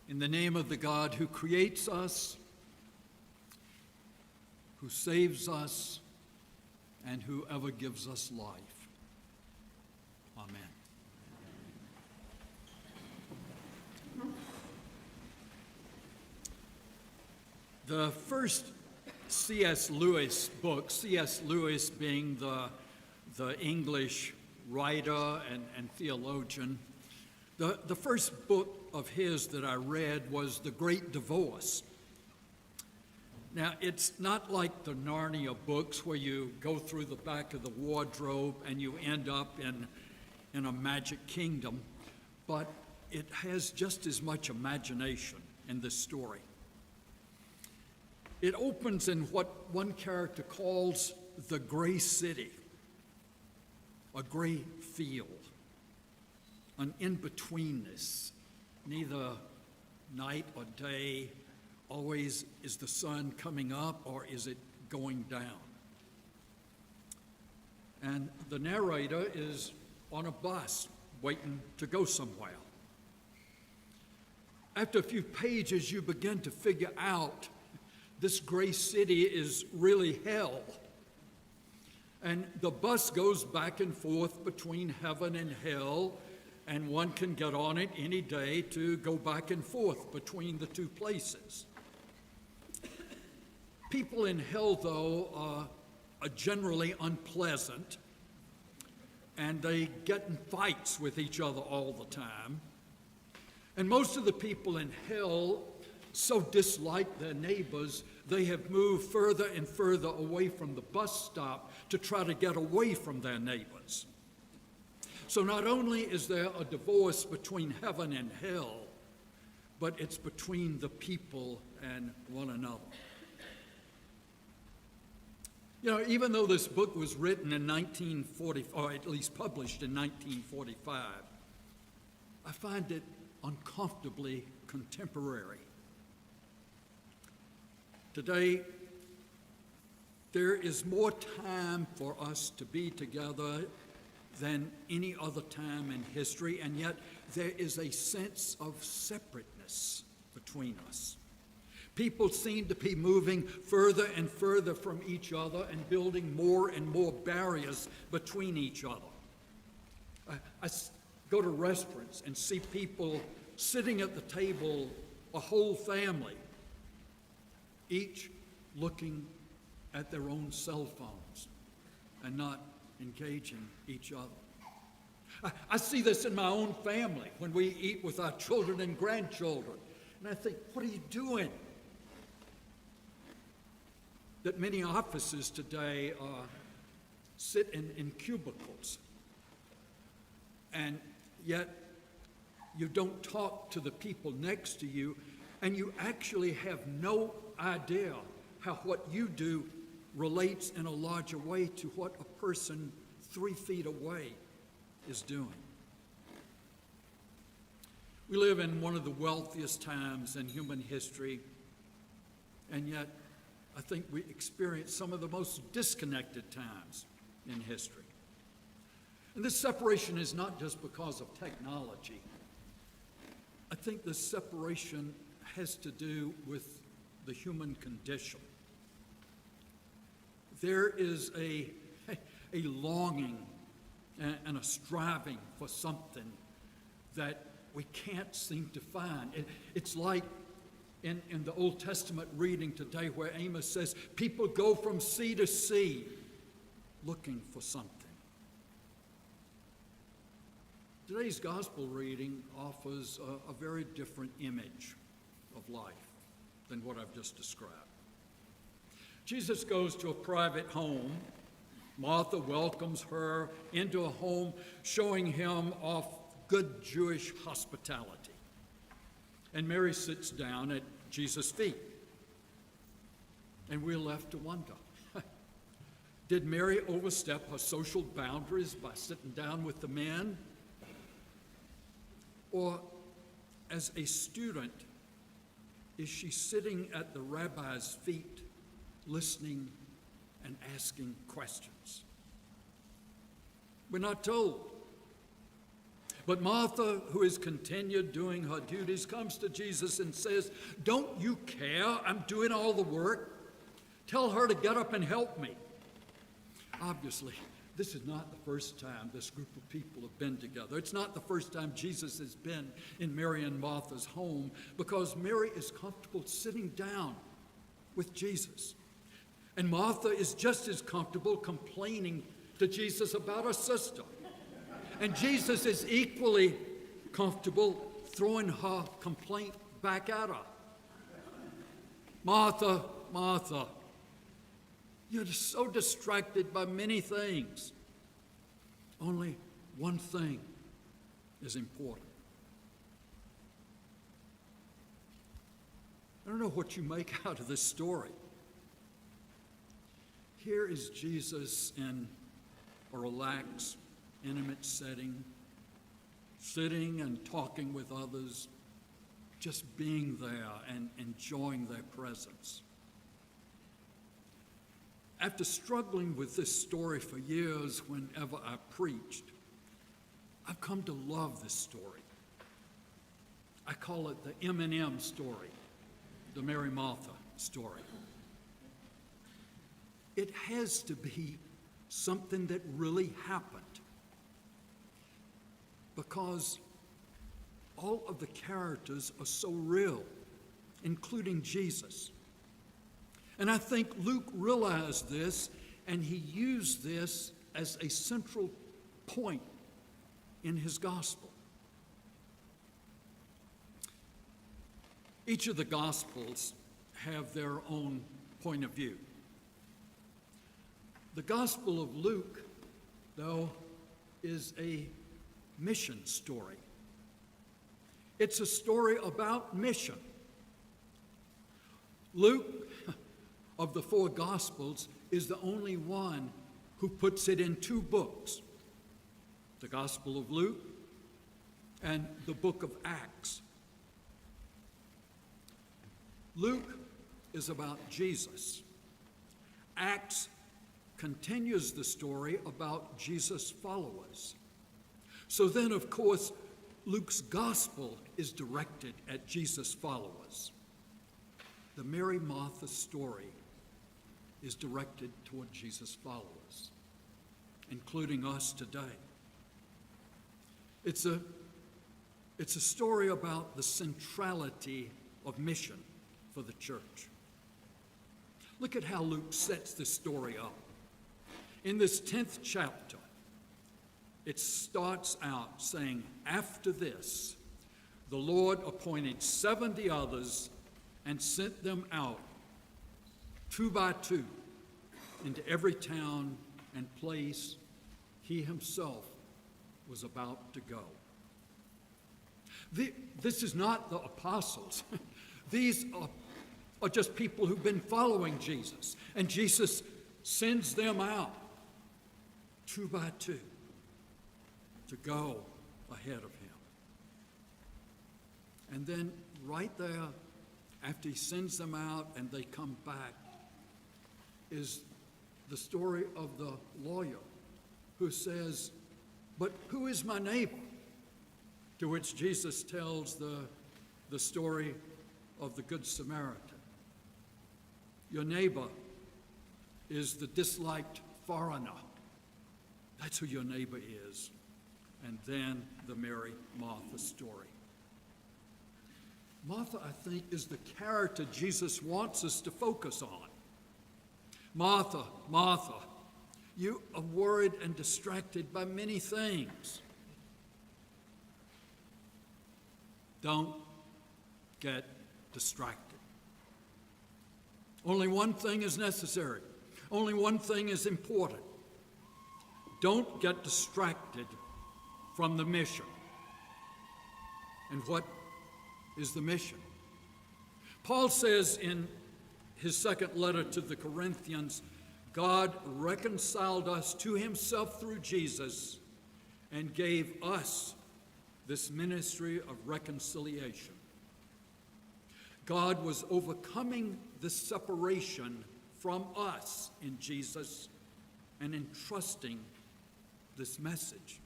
In the name of the God who creates us, who saves us, and who ever gives us life. Amen. The first C.S. Lewis book, C.S. Lewis being the English writer and theologian, the first book of his that I read was The Great Divorce. Now, it's not like the Narnia books where you go through the back of the wardrobe and you end up in a magic kingdom, but it has just as much imagination in this story. It opens in what one character calls the gray city, a gray field, an in-betweenness, neither night or day. Always is the sun coming up or is it going down? And the narrator is on a bus waiting to go somewhere. After a few pages, you begin to figure out this gray city is really hell. And the bus goes back and forth between heaven and hell, and one can get on it any day to go back and forth between the two places. People in hell, though, are generally unpleasant, and they get in fights with each other all the time. And most of the people in hell so dislike their neighbors, they have moved further and further away from the bus stop to try to get away from their neighbors. So not only is there a divorce between heaven and hell, but it's between the people and one another. You know, even though this book was written in 1940, or at least published in 1945, I find it uncomfortably contemporary. Today, there is more time for us to be together than any other time in history, and yet there is a sense of separateness between us. People seem to be moving further and further from each other and building more and more barriers between each other. I go to restaurants and see people sitting at the table, a whole family, each looking at their own cell phones and not engaging each other. I see this in my own family when we eat with our children and grandchildren. And I think, what are you doing? That many offices today sit in cubicles, and yet you don't talk to the people next to you, and you actually have no idea how what you do relates in a larger way to what a person 3 feet away is doing. We live in one of the wealthiest times in human history, and yet I think we experience some of the most disconnected times in history. And this separation is not just because of technology. I think this separation has to do with the human condition. There is a longing and a striving for something that we can't seem to find. It's like in the Old Testament reading today where Amos says, people go from sea to sea looking for something. Today's gospel reading offers a very different image of life than what I've just described. Jesus goes to a private home. Martha welcomes her into a home, showing him off good Jewish hospitality. And Mary sits down at Jesus' feet. And we're left to wonder, did Mary overstep her social boundaries by sitting down with the men? Or as a student, is she sitting at the rabbi's feet, listening and asking questions? We're not told. But Martha, who has continued doing her duties, comes to Jesus and says, "Don't you care? I'm doing all the work. Tell her to get up and help me." Obviously, this is not the first time this group of people have been together. It's not the first time Jesus has been in Mary and Martha's home, because Mary is comfortable sitting down with Jesus. And Martha is just as comfortable complaining to Jesus about her sister. And Jesus is equally comfortable throwing her complaint back at her. "Martha, Martha, you're so distracted by many things. Only one thing is important." I don't know what you make out of this story. Here is Jesus in a relaxed, intimate setting, sitting and talking with others, just being there and enjoying their presence. After struggling with this story for years whenever I preached, I've come to love this story. I call it the M&M story, the Mary Martha story. It has to be something that really happened, because all of the characters are so real, including Jesus. And I think Luke realized this, and he used this as a central point in his gospel. Each of the gospels have their own point of view. The Gospel of Luke, though, is a mission story. It's a story about mission. Luke, of the four Gospels, is the only one who puts it in two books: the Gospel of Luke and the book of Acts. Luke is about Jesus. Acts continues the story about Jesus' followers. So then, of course, Luke's gospel is directed at Jesus' followers. The Mary Martha story is directed toward Jesus' followers, including us today. It's a story about the centrality of mission for the church. Look at how Luke sets this story up. In this 10th chapter, it starts out saying, "After this, the Lord appointed 70 others and sent them out 2 by 2 into every town and place he himself was about to go." This is not the apostles. These are just people who've been following Jesus. And Jesus sends them out 2 by 2 to go ahead of him. And then right there, after he sends them out and they come back, is the story of the lawyer who says, "But who is my neighbor?" To which Jesus tells the story of the Good Samaritan. Your neighbor is the disliked foreigner. That's who your neighbor is. And then the Mary Martha story. Martha, I think, is the character Jesus wants us to focus on. Martha, Martha, you are worried and distracted by many things. Don't get distracted. Only one thing is necessary. Only one thing is important. Don't get distracted from the mission. And what is the mission? Paul says in his second letter to the Corinthians, God reconciled us to himself through Jesus and gave us this ministry of reconciliation. God was overcoming the separation from us in Jesus and entrusting this message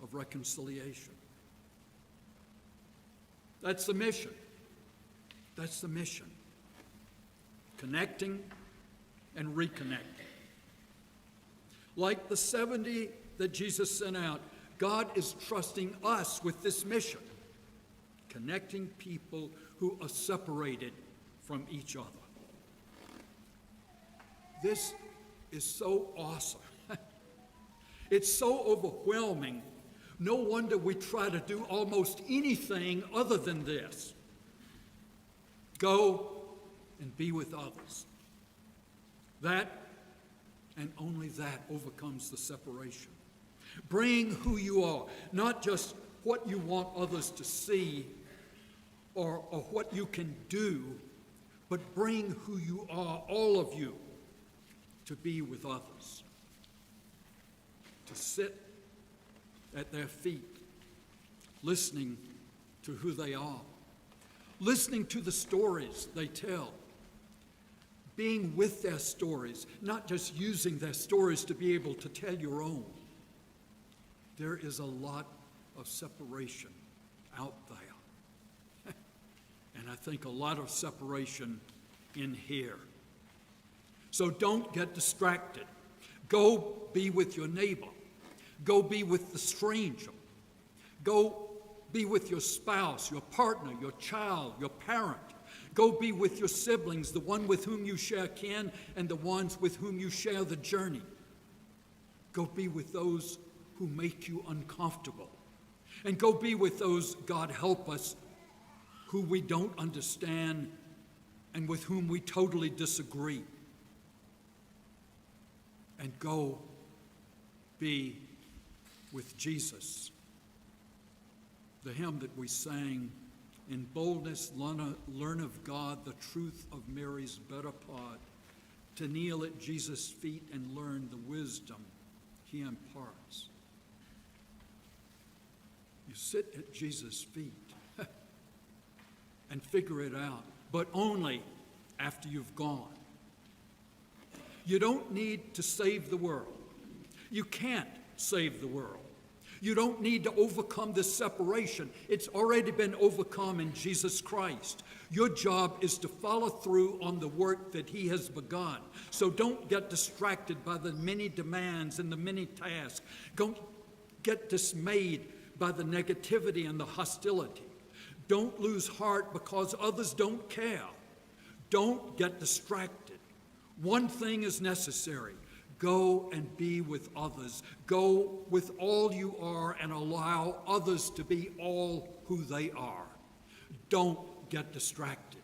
of reconciliation. That's the mission. That's the mission. Connecting and reconnecting. Like the 70 that Jesus sent out, God is trusting us with this mission, connecting people who are separated from each other. This is so awesome. It's so overwhelming. No wonder we try to do almost anything other than this. Go and be with others. That and only that overcomes the separation. Bring who you are, not just what you want others to see or what you can do, but bring who you are, all of you, to be with others, to sit at their feet, listening to who they are, listening to the stories they tell, being with their stories, not just using their stories to be able to tell your own. There is a lot of separation out there. And I think a lot of separation in here. So don't get distracted. Go be with your neighbor. Go be with the stranger. Go be with your spouse, your partner, your child, your parent. Go be with your siblings, the one with whom you share kin and the ones with whom you share the journey. Go be with those who make you uncomfortable. And go be with those, God help us, who we don't understand and with whom we totally disagree. And go be with Jesus. The hymn that we sang, "In boldness learn of God the truth of Mary's better part, to kneel at Jesus' feet and learn the wisdom he imparts." You sit at Jesus' feet and figure it out, but only after you've gone. You don't need to save the world. You can't save the world. You don't need to overcome this separation. It's already been overcome in Jesus Christ. Your job is to follow through on the work that he has begun. So don't get distracted by the many demands and the many tasks. Don't get dismayed by the negativity and the hostility. Don't lose heart because others don't care. Don't get distracted. One thing is necessary. Go and be with others. Go with all you are and allow others to be all who they are. Don't get distracted.